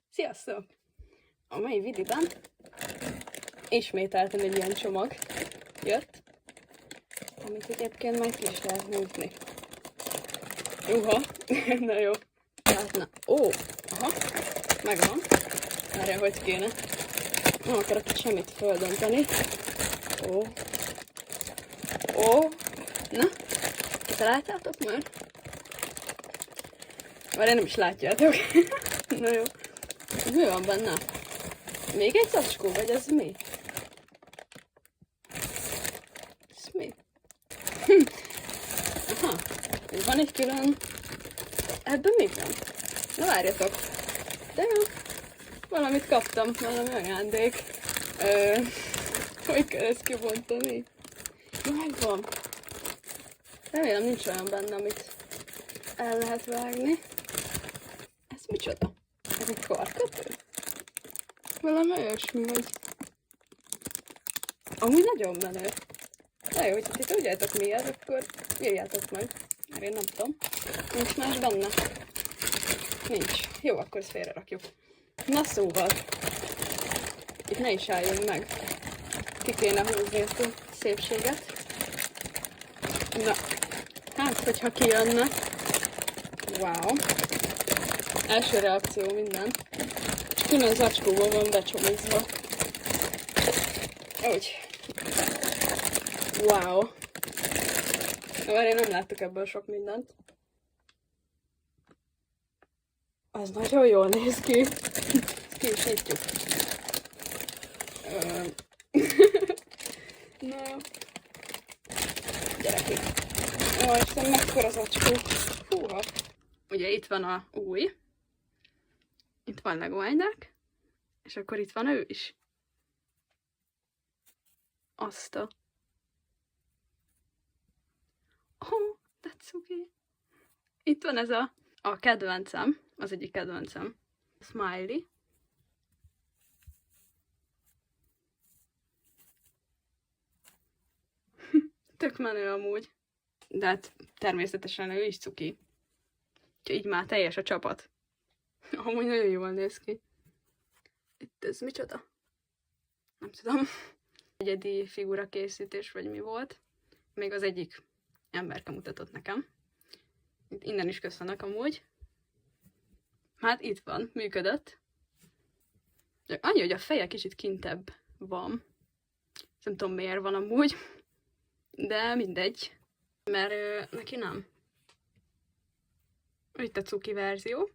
Sziasztok! A mai videóban ismételten egy ilyen csomag jött, amit egyébként majd ki is lehet nézni. Uha, na jó. Tehát na, aha, megvan. Várjál, hogy kéne. Nem akarok itt semmit földönteni. Na, kitaláltátok már? Várjál, nem is látjátok. Na jó. Mi van benne? Még egy zacskó, vagy ez mi? Ez mi? Aha, van egy külön... Ebben mi van? Na várjatok. De jó. Valamit kaptam, valami ajándék. Hogy kell ezt kibontani? Jó, megvan. Remélem nincs olyan benne, amit el lehet vágni. Ez micsoda? Ez egy karkötő? Valami olyasmi, hogy... Amúgy nagyon menő. De jó, hogyha ti tudjátok mi ez, akkor írjátok meg. Mert én nem tudom. Nincs más benne? Nincs. Jó, akkor ezt félrerakjuk. Na szóval. Itt ne is álljunk meg. Ki kéne húzni ezt a szépséget. Na. Hát, hogyha kijönne. Wow. Első reakció minden. És külön zacskóban van becsomagozva. Úgy. Wow. Már én nem láttuk ebből sok mindent. Az nagyon jól néz ki. Ki is nyitjuk. Na. Gyerekek. Ó, Isten, mekkora zacskó. Húha. Ugye itt van a új. Itt van Legoágynák. És akkor itt van ő is. Azt a... Oh, that's okay. Itt van ez a kedvencem, az egyik kedvencem. Smiley. Tök menő amúgy. De hát természetesen ő is cuki. Úgyhogy így már teljes a csapat. Amúgy nagyon jól néz ki. Itt ez micsoda? Nem tudom. Egyedi figura készítés, vagy mi volt. Még az egyik emberke mutatott nekem. Innen is köszönök amúgy. Hát itt van, működött. Annyi, hogy a feje kicsit kintebb van. Nem tudom miért van amúgy. De mindegy. Mert neki nem. Itt a cuki verzió.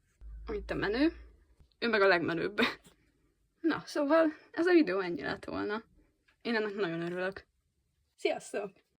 Itt a menő. Ő meg a legmenőbb. Na, szóval ez a videó ennyi lett volna. Én ennek nagyon örülök. Sziasztok!